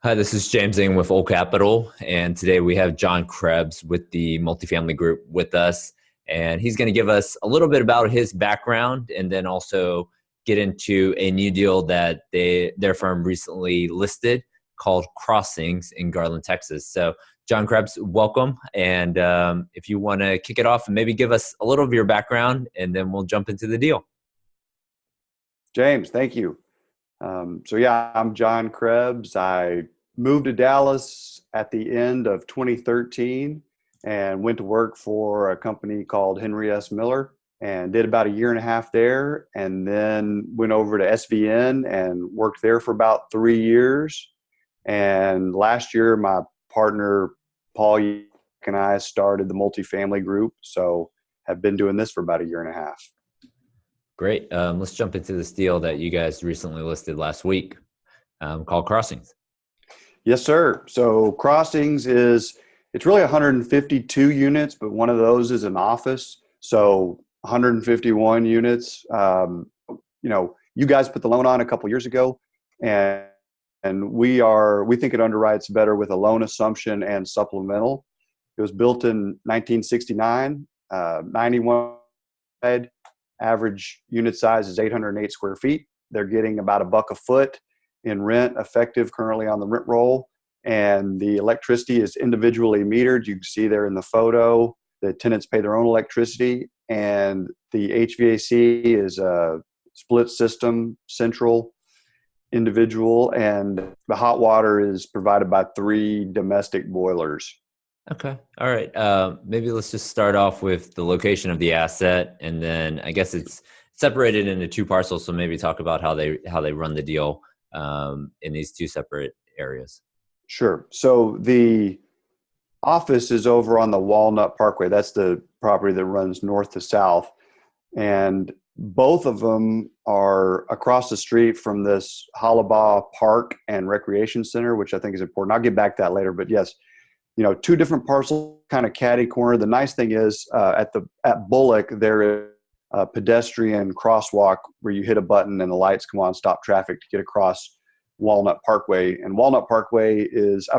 Hi, this is James Ng with Old Capital, and today we have Jon Krebbs with the Multifamily Group with us, and he's going to give us a little bit about his background, and then also get into a new deal that their firm recently listed called Crossings in Garland, Texas. So, Jon Krebbs, welcome, and if you want to kick it off and maybe give us a little of your background, and then we'll jump into the deal. James, thank you. I'm Jon Krebbs. I moved to Dallas at the end of 2013 and went to work for a company called Henry S. Miller and did about a year and a half there, and then went over to SVN and worked there for about 3 years. And last year, my partner, Paul and I started the Multifamily Group. So have been doing this for about a year and a half. Great. Let's jump into this deal that you guys recently listed last week called Crossings. Yes, sir. So Crossings it's really 152 units, but one of those is an office. So 151 units. You guys put the loan on a couple years ago, and we think it underwrites better with a loan assumption and supplemental. It was built in 1969, 91 bed. Average unit size is 808 square feet. They're getting about $1 a foot in rent effective currently on the rent roll. And the electricity is individually metered. You can see there in the photo, the tenants pay their own electricity. And the HVAC is a split system, central, individual. And the hot water is provided by 3 domestic boilers. Okay. All right. Maybe let's just start off with the location of the asset, and then I guess it's separated into 2 parcels. So maybe talk about how they run the deal in these 2 separate areas. Sure. So the office is over on the Walnut Parkway. That's the property that runs north to south. And both of them are across the street from this Hollabaugh Park and Recreation Center, which I think is important. I'll get back to that later. But yes, 2 different parcels, kind of catty corner. The nice thing is at Bullock, there is a pedestrian crosswalk where you hit a button and the lights come on, stop traffic to get across Walnut Parkway. And Walnut Parkway is,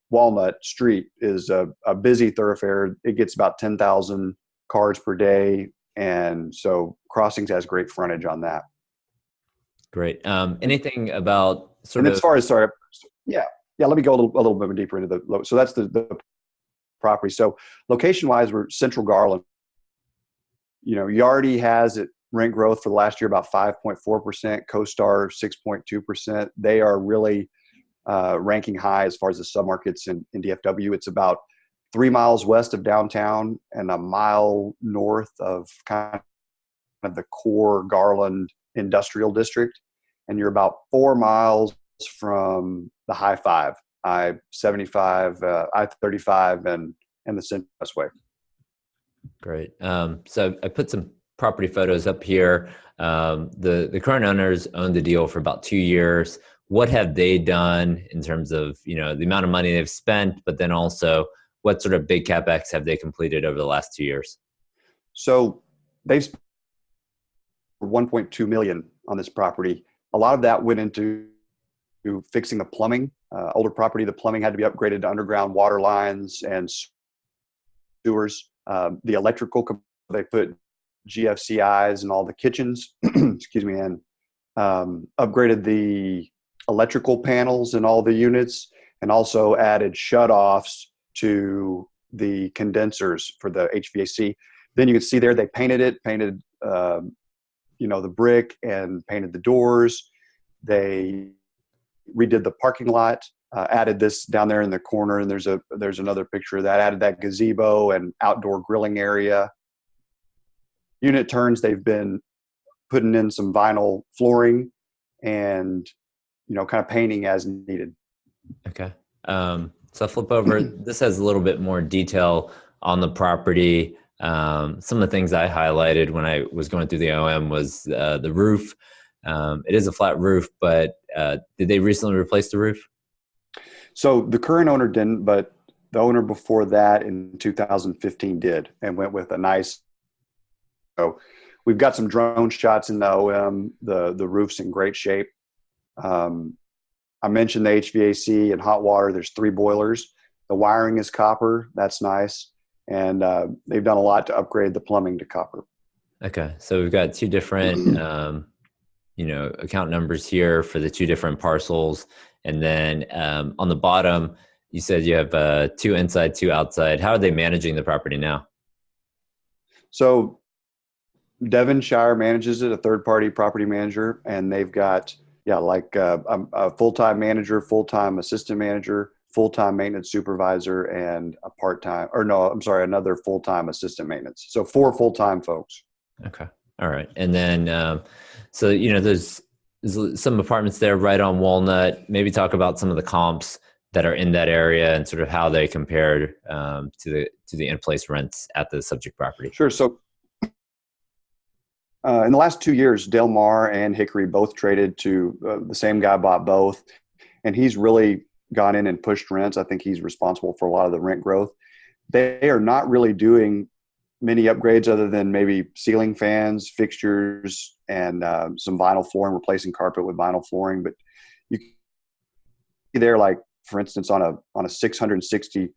Walnut Street is a busy thoroughfare. It gets about 10,000 cars per day. And so Crossings has great frontage on that. Great. Anything about Yeah, let me go a little bit deeper into so that's the property. So location-wise, we're Central Garland. Yardi has it rent growth for the last year about 5.4%, CoStar 6.2%. They are really ranking high as far as the submarkets in DFW. It's about 3 miles west of downtown and a mile north of kind of the core Garland industrial district. And you're about 4 miles from the High-5, I-75, I-35, and the Central Westway. Great. So I put some property photos up here. The current owners owned the deal for about 2 years. What have they done in terms of the amount of money they've spent, but then also what sort of big CapEx have they completed over the last 2 years? So they've spent $1.2 million on this property. A lot of that went into fixing the plumbing. Older property, the plumbing had to be upgraded to underground water lines and sewers. The electrical, they put GFCIs in all the kitchens, excuse me, and upgraded the electrical panels in all the units, and also added shutoffs to the condensers for the HVAC. Then you can see there they painted the brick and painted the doors. They redid the parking lot, added this down there in the corner, and there's another picture of that, added that gazebo and outdoor grilling area. Unit turns, they've been putting in some vinyl flooring and kind of painting as needed. Okay. So I'll flip over. This has a little bit more detail on the property. Some of the things I highlighted when I was going through the OM was the roof. It is a flat roof, but did they recently replace the roof? So the current owner didn't, but the owner before that in 2015 did, and went with a nice. So we've got some drone shots in the OM. The roof's in great shape. I mentioned the HVAC and hot water. There's 3 boilers. The wiring is copper. That's nice. And they've done a lot to upgrade the plumbing to copper. Okay. So we've got 2 different, account numbers here for the 2 different parcels. And then on the bottom, you said you have 2 inside, 2 outside. How are they managing the property now? So Devonshire manages it, a third-party property manager, and they've got a full-time manager, full-time assistant manager, full-time maintenance supervisor, and another full-time assistant maintenance. So 4 full-time folks. Okay. All right. And then, there's some apartments there right on Walnut. Maybe talk about some of the comps that are in that area and sort of how they compared to the in-place rents at the subject property. Sure. So in the last 2 years, Del Mar and Hickory both traded to the same guy bought both, and he's really gone in and pushed rents. I think he's responsible for a lot of the rent growth. They are not really doing many upgrades other than maybe ceiling fans, fixtures, and some vinyl flooring, replacing carpet with vinyl flooring. But you there, like for instance, on a 660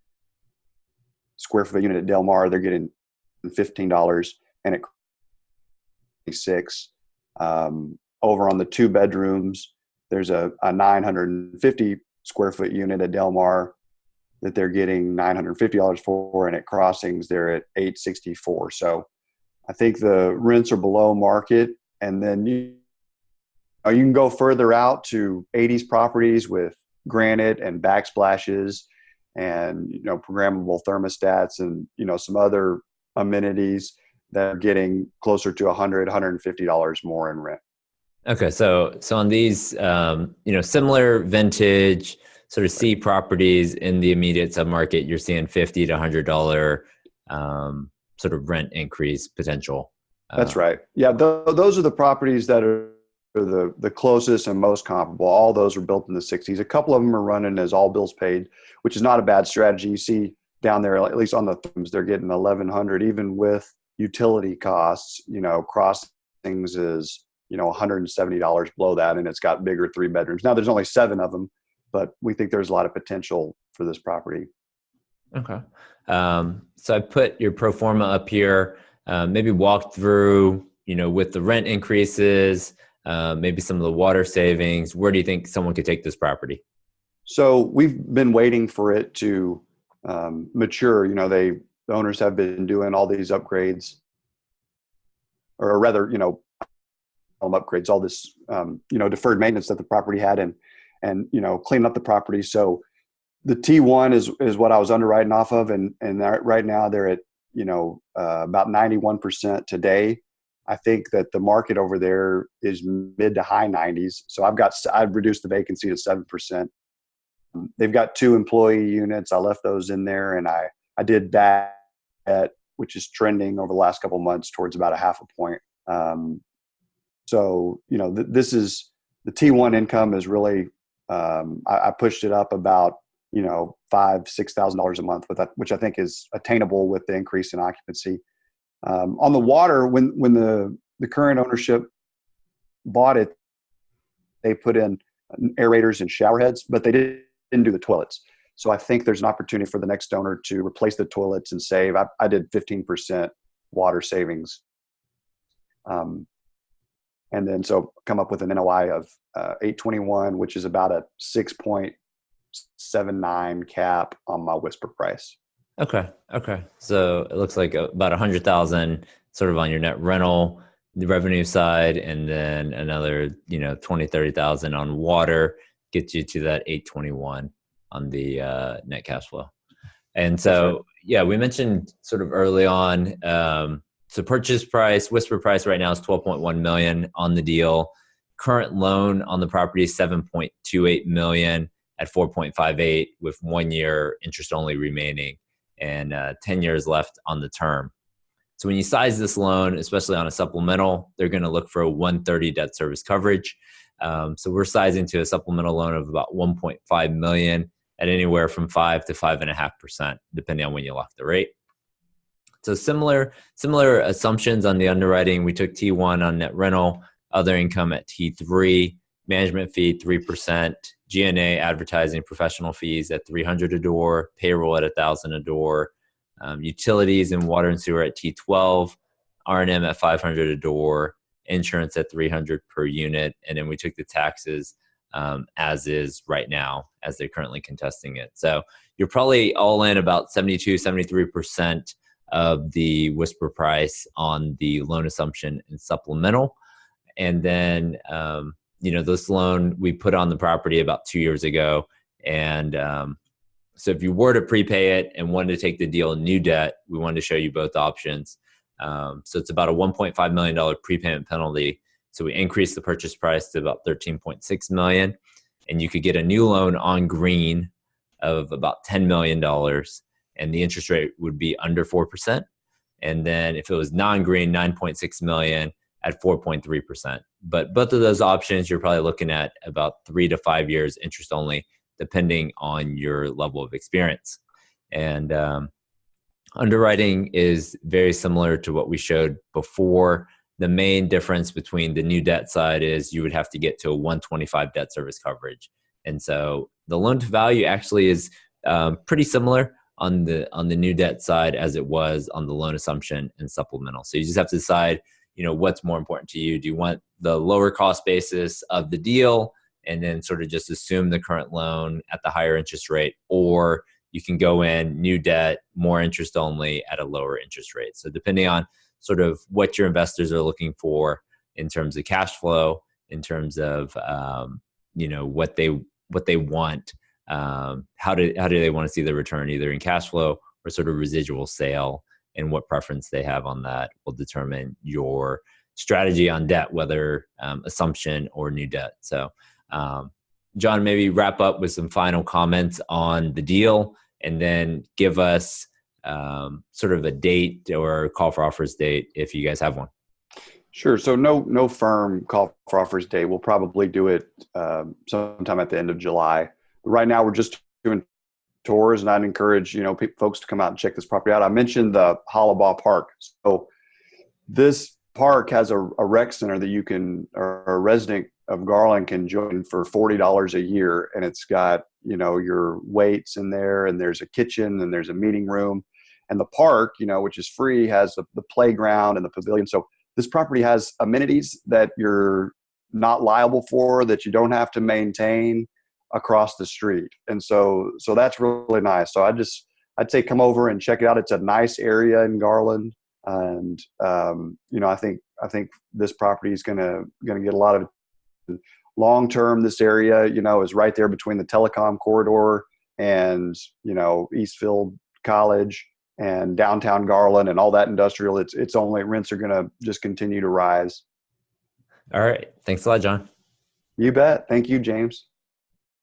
square foot unit at Del Mar, they're getting $15, and at 6 over on the 2 bedrooms, there's a 950 square foot unit at Del Mar that they're getting $950 for, and at Crossings they're at $864. So I think the rents are below market. And then you can go further out to 80s properties with granite and backsplashes and programmable thermostats and some other amenities that are getting closer to $100, $150 more in rent. Okay, so on these, similar vintage sort of C properties in the immediate submarket, you're seeing $50 to $100 sort of rent increase potential. That's right. Yeah, those are the properties that are the closest and most comparable. All those were built in the 60s. A couple of them are running as all bills paid, which is not a bad strategy. You see down there, at least on the thumbs, they're getting $1,100 even with utility costs. Crossings is $170 below that, and it's got bigger 3 bedrooms. Now there's only 7 of them, but we think there's a lot of potential for this property. Okay. So I put your pro forma up here. Maybe walk through, with the rent increases, maybe some of the water savings. Where do you think someone could take this property? So we've been waiting for it to mature. The owners have been doing all these upgrades, or rather, upgrades, all this, deferred maintenance that the property had, and clean up the property. So the T1 is what I was underwriting off of. And right now they're at, about 91% today. I think that the market over there is mid to high 90s. So I've reduced the vacancy to 7%. They've got 2 employee units. I left those in there, and I did that, which is trending over the last couple of months towards about a half a point. This is the T1 income is really, I pushed it up about, $5,000-$6,000 a month with that, which I think is attainable with the increase in occupancy. On the water, when the current ownership bought it, they put in aerators and shower heads, but they didn't do the toilets. So I think there's an opportunity for the next owner to replace the toilets and save. I did 15% water savings. And then so come up with an NOI of 821, which is about a 6.79 cap on my whisper price. Okay. So it looks like about 100,000 sort of on your net rental, the revenue side, and then another, 20,000-30,000 on water gets you to that 821 on the net cash flow. And so, right. We mentioned sort of early on, so purchase price, whisper price right now is $12.1 million on the deal. Current loan on the property is $7.28 million at 4.58 with 1 year interest only remaining and 10 years left on the term. So when you size this loan, especially on a supplemental, they're going to look for a 130 debt service coverage. So we're sizing to a supplemental loan of about $1.5 million at anywhere from 5 to 5.5%, depending on when you lock the rate. So similar assumptions on the underwriting. We took T1 on net rental, other income at T3, management fee 3%, G&A, advertising, professional fees at $300 a door, payroll at $1,000 a door, utilities and water and sewer at T12, R&M at $500 a door, insurance at $300 per unit, and then we took the taxes as is right now, as they're currently contesting it. So you're probably all in about 72, 73% of the whisper price on the loan assumption and supplemental. And then, this loan we put on the property about 2 years ago. And so if you were to prepay it and wanted to take the deal in new debt, we wanted to show you both options. So it's about a $1.5 million prepayment penalty. So we increased the purchase price to about $13.6 million, and you could get a new loan on green of about $10 million, and the interest rate would be under 4%. And then if it was non-green, $9.6 million at 4.3%. But both of those options, you're probably looking at about 3 to 5 years interest only, depending on your level of experience. And underwriting is very similar to what we showed before. The main difference between the new debt side is you would have to get to a 125 debt service coverage. And so the loan to value actually is pretty similar on the new debt side as it was on the loan assumption and supplemental. So you just have to decide, what's more important to you. Do you want the lower cost basis of the deal and then sort of just assume the current loan at the higher interest rate, or you can go in new debt, more interest only at a lower interest rate. So depending on sort of what your investors are looking for in terms of cash flow, in terms of what they want, how do they want to see the return, either in cash flow or sort of residual sale, and what preference they have on that will determine your strategy on debt, whether assumption or new debt. So John, maybe wrap up with some final comments on the deal, and then give us sort of a date or call for offers date if you guys have one. Sure. So no firm call for offers date. We'll probably do it sometime at the end of July. Right now, we're just doing tours, and I'd encourage folks to come out and check this property out. I mentioned the Hollabaugh Park. So this park has a rec center that you can, or a resident of Garland can join for $40 a year, and it's got your weights in there, and there's a kitchen, and there's a meeting room, and the park, which is free, has the playground and the pavilion. So this property has amenities that you're not liable for, that you don't have to maintain across the street, and so that's really nice. So I'd say come over and check it out. It's a nice area in Garland, and I think this property is gonna get a lot of long term. This area, is right there between the telecom corridor and Eastfield College and downtown Garland and all that industrial. It's only rents are gonna just continue to rise. All right, thanks a lot, John. You bet. Thank you, James.